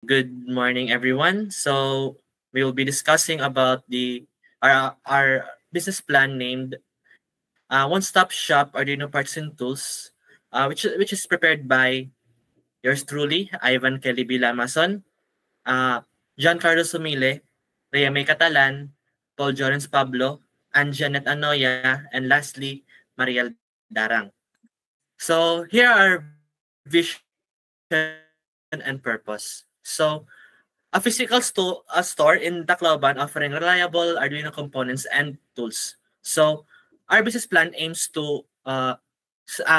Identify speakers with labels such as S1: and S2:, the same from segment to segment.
S1: Good morning, everyone. So we will be discussing about our business plan named One Stop Shop Arduino Parts and Tools, which is prepared by yours truly, Ivan Kelly B. Lamason, uh, John Carlos Sumile, Rhea May Catalan, Paul Jorens Pablo, and Janet Anoya, and lastly, Mariel Darang. So here are vision and purpose. So a physical store in Tacloban offering reliable Arduino components and tools. So our business plan aims to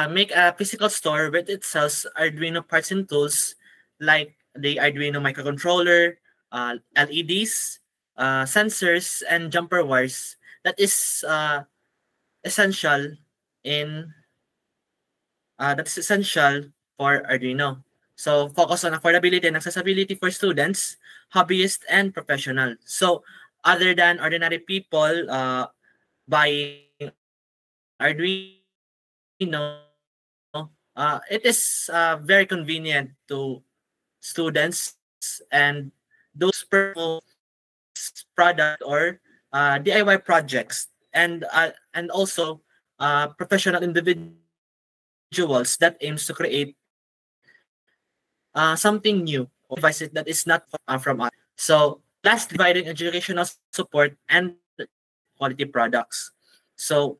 S1: make a physical store where it sells Arduino parts and tools like the Arduino microcontroller, LEDs, sensors, and jumper wires that is essential in that's essential for Arduino. So focus on affordability and accessibility for students, hobbyists, and professional. So other than ordinary people buying Arduino, it is very convenient to students and those pursuing product or DIY projects and also professional individuals that aims to create something new or devices that is not from us. So lastly, providing educational support and quality products. So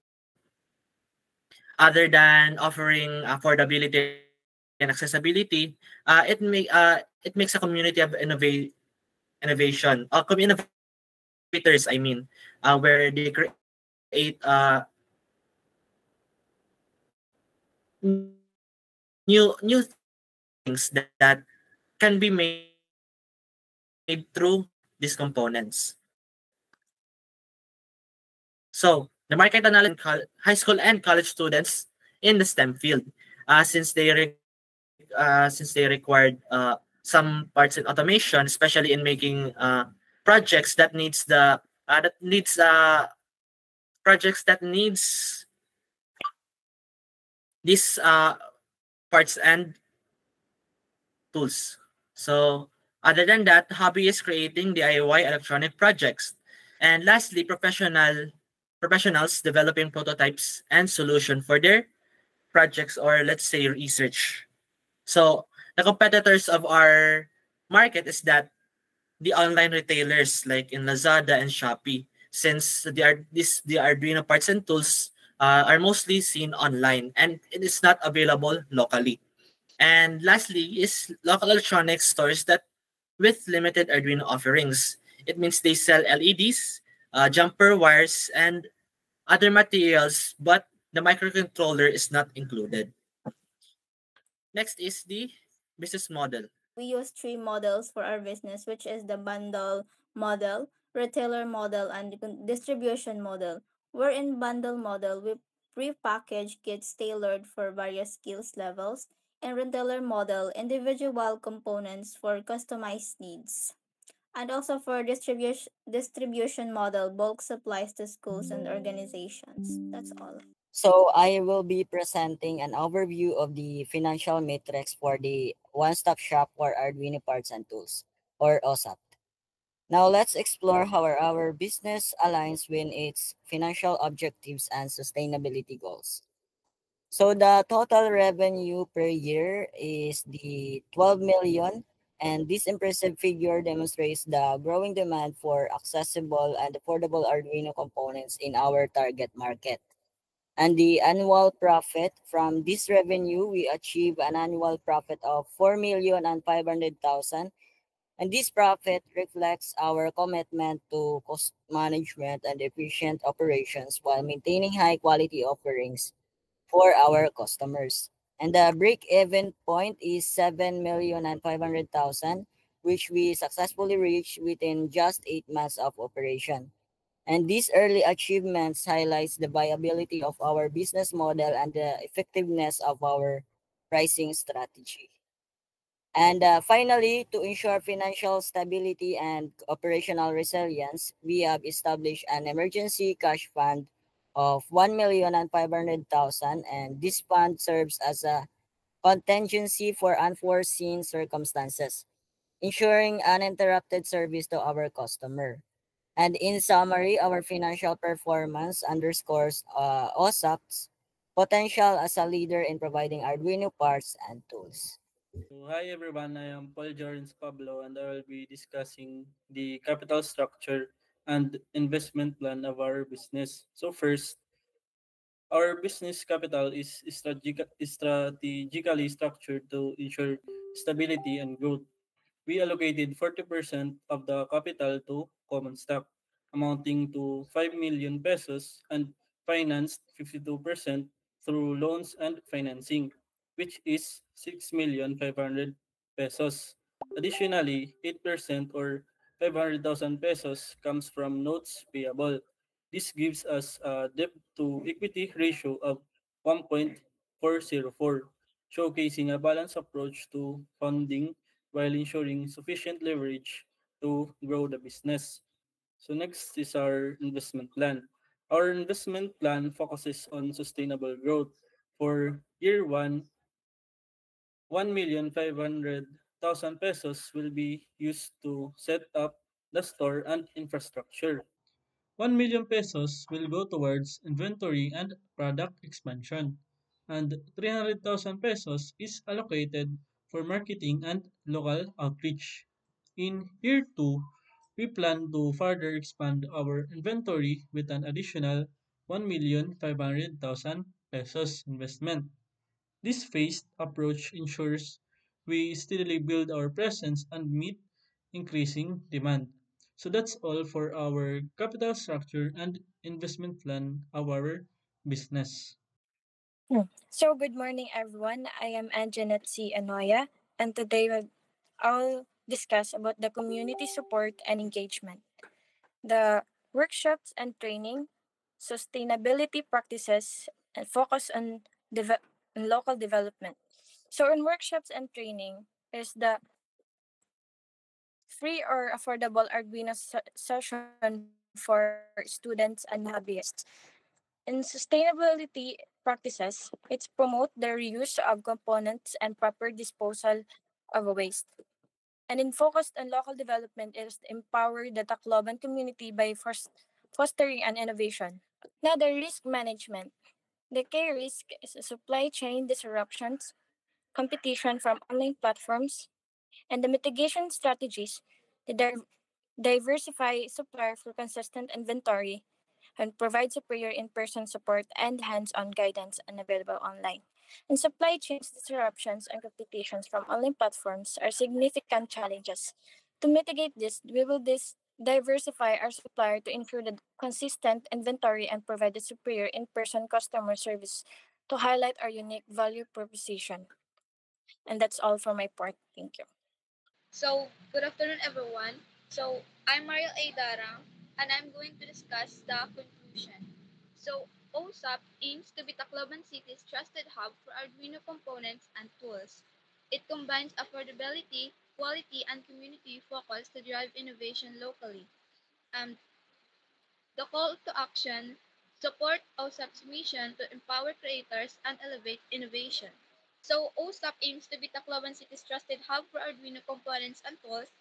S1: other than offering affordability and accessibility, it makes a community of innovators. Where they create new things that can be made through these components. So the market analysis high school and college students in the STEM field, since they required some parts in automation, especially in making projects that needs the that needs projects that needs these parts and tools. So other than that, hobby is creating DIY electronic projects. And lastly, professionals developing prototypes and solution for their projects or let's say research. So the competitors of our market is that the online retailers like in Lazada and Shopee, since the Arduino parts and tools are mostly seen online and it is not available locally. And lastly is local electronics stores that with limited Arduino offerings. It means they sell LEDs, jumper wires, and other materials, but the microcontroller is not included. Next is the business model.
S2: We use three models for our business, which is the bundle model, retailer model, and the distribution model. We're in bundle model, we pre-package kits tailored for various skills levels, and retailer model, individual components for customized needs. And also for distribution model, bulk supplies to schools and organizations. That's all.
S3: So I will be presenting an overview of the financial metrics for the one-stop shop for Arduino parts and tools, or OSAT. Now let's explore how our business aligns with its financial objectives and sustainability goals. So the total revenue per year is the 12 million, and this impressive figure demonstrates the growing demand for accessible and affordable Arduino components in our target market. And the annual profit from this revenue, we achieve an annual profit of 4,500,000. And this profit reflects our commitment to cost management and efficient operations while maintaining high quality offerings for our customers. And the break-even point is 7,500,000, which we successfully reached within just 8 months of operation. And these early achievements highlights the viability of our business model and the effectiveness of our pricing strategy. And finally, to ensure financial stability and operational resilience, we have established an emergency cash fund of 1,500,000, and this fund serves as a contingency for unforeseen circumstances. ensuring uninterrupted service to our customer. And in summary, our financial performance underscores OSAP's potential as a leader in providing Arduino parts and tools.
S4: So, hi everyone, I am Paul Jorens Pablo and I will be discussing the capital structure and investment plan of our business. So first, our business capital is strategically structured to ensure stability and growth. We allocated 40% of the capital to common stock, amounting to 5 million pesos and financed 52% through loans and financing, which is 6,500,000 pesos. Additionally, 8% or 500,000 pesos comes from notes payable. This gives us a debt to equity ratio of 1.404, showcasing a balanced approach to funding while ensuring sufficient leverage to grow the business. So next is our investment plan. Our investment plan focuses on sustainable growth. For year one, 1,500,000 pesos will be used to set up the store and infrastructure. 1 million pesos will go towards inventory and product expansion, and 300,000 pesos is allocated for marketing and local outreach. In year 2, we plan to further expand our inventory with an additional 1,500,000 pesos investment. This phased approach ensures we steadily build our presence and meet increasing demand. So that's all for our capital structure and investment plan of our business.
S5: So, good morning, everyone. I am Anjanette C. Anoya, and today I'll discuss about the community support and engagement, the workshops and training, sustainability practices, and focus on local development. So, in workshops and training is the free or affordable Arduino session for students and hobbyists. In sustainability practices, it's promote the reuse of components and proper disposal of waste. And in focused on local development is to empower the Tacloban community by fostering an innovation. Now the risk management. The key risk is supply chain disruptions, competition from online platforms, and the mitigation strategies. The diversify supplier for consistent inventory and provide superior in-person support and hands-on guidance unavailable online. And supply chain disruptions and competitions from online platforms are significant challenges. To mitigate this, we will diversify our supplier to ensure the consistent inventory and provide a superior in-person customer service to highlight our unique value proposition. And that's all for my part. Thank you.
S6: Good afternoon, everyone. I'm Mariel A. Darang, and I'm going to discuss the conclusion. OSAP aims to be Tacloban City's trusted hub for Arduino components and tools. It combines affordability, quality, and community focus to drive innovation locally. Um, the call to action: support OSAP's mission to empower creators and elevate innovation. OSAP aims to be Tacloban City's trusted hub for Arduino components and tools.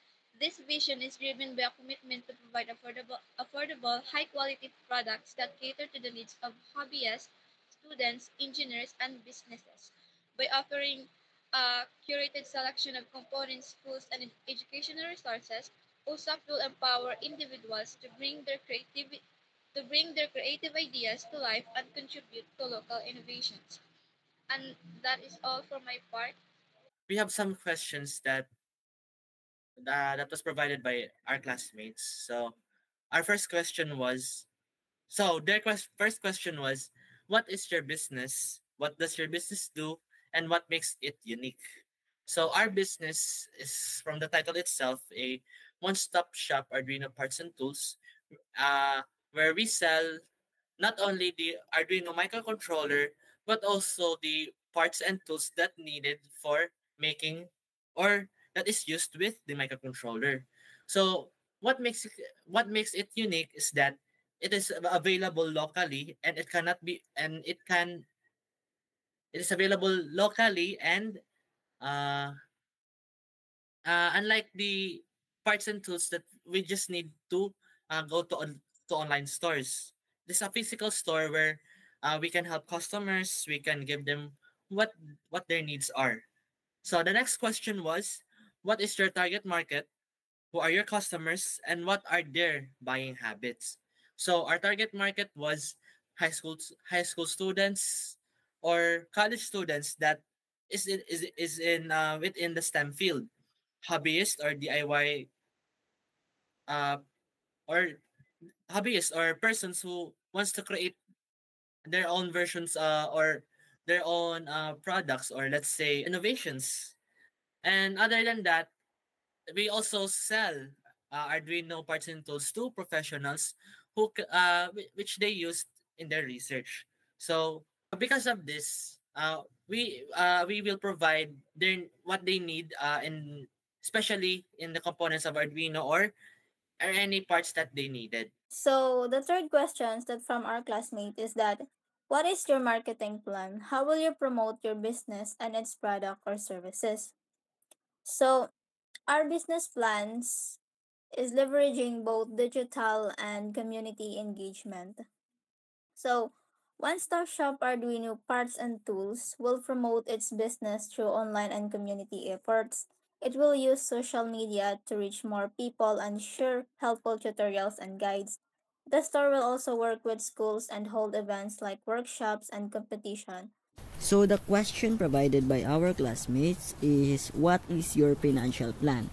S6: This vision is driven by a commitment to provide affordable, high-quality products that cater to the needs of hobbyists, students, engineers, and businesses. By offering a curated selection of components, tools, and educational resources, OSAP will empower individuals to bring their creative ideas to life and contribute to local innovations. And that is all for my part.
S1: We have some questions that was provided by our classmates. So our first question was, first question was, what is your business? What does your business do? And what makes it unique? So our business is, from the title itself, a one-stop shop Arduino parts and tools, where we sell not only the Arduino microcontroller, but also the parts and tools that needed for making or that is used with the microcontroller. So what makes it unique is that it is available locally and it is available locally and uh, Unlike the parts and tools that we just need to go to online stores. This is a physical store where we can help customers, we can give them what what their needs are. So the next question was, what is your target market? Who are your customers and what are their buying habits? So our target market was high school students or college students that is in within the STEM field, hobbyists or DIY uh or hobbyists or persons who wants to create their own versions or their own products or let's say innovations. And other than that, we also sell Arduino parts and tools to professionals which they used in their research. So because of this, we will provide their what they need in especially in the components of Arduino or any parts that they needed.
S2: So the third questions that from our classmate is that what is your marketing plan? How will you promote your business and its product or services? So our business plans is leveraging both digital and community engagement. So, One Stop Shop Arduino Parts and Tools will promote its business through online and community efforts. It will use social media to reach more people and share helpful tutorials and guides. The store will also work with schools and hold events like workshops and competition.
S3: So the question provided by our classmates is, what is your financial plan?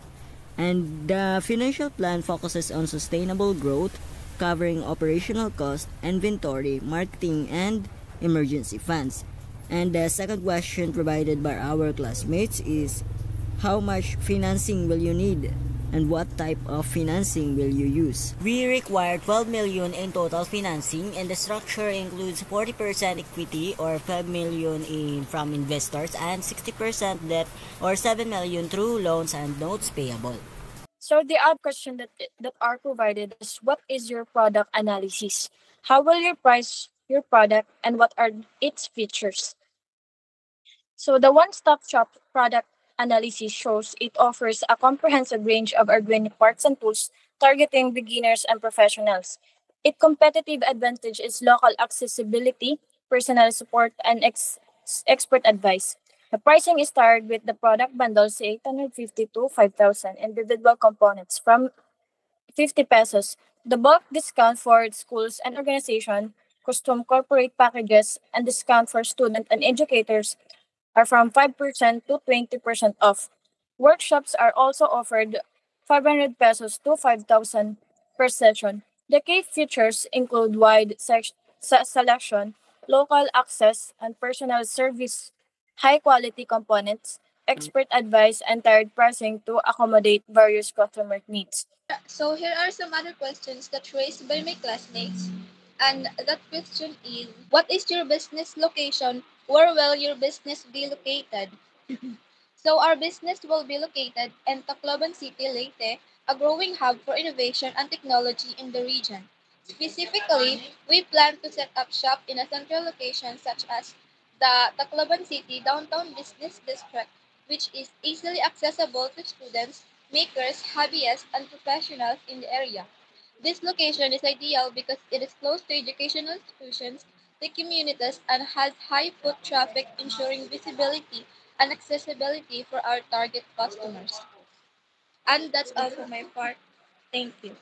S3: And the financial plan focuses on sustainable growth, covering operational cost, inventory, marketing, and emergency funds. And the second question provided by our classmates is, how much financing will you need? And what type of financing will you use? We require 12 million in total financing, and the structure includes 40% equity or 5 million from investors and 60% debt or 7 million through loans and notes payable.
S5: So the other question that are provided is, what is your product analysis? How will you price your product and what are its features? So the one-stop shop product analysis shows it offers a comprehensive range of Arduino parts and tools targeting beginners and professionals. Its competitive advantage is local accessibility, personal support, and expert advice. The pricing is started with the product bundles 850 to 5,000 individual components from 50 pesos. The bulk discount for schools and organizations, custom corporate packages, and discount for students and educators are from 5% to 20% off. Workshops are also offered 500 pesos to 5,000 per session. The key features include selection, local access, and personal service, high quality components, expert advice, and tiered pricing to accommodate various customer needs.
S6: So here are some other questions that raised by my classmates. And that question is, what is your business location? Where will your business be located? So our business will be located in Tacloban City, Leyte, a growing hub for innovation and technology in the region. Specifically, we plan to set up shop in a central location such as the Tacloban City Downtown Business District, which is easily accessible to students, makers, hobbyists, and professionals in the area. This location is ideal because it is close to educational institutions, the communities, and has high foot traffic, ensuring visibility and accessibility for our target customers. And that's all for my part. Thank you.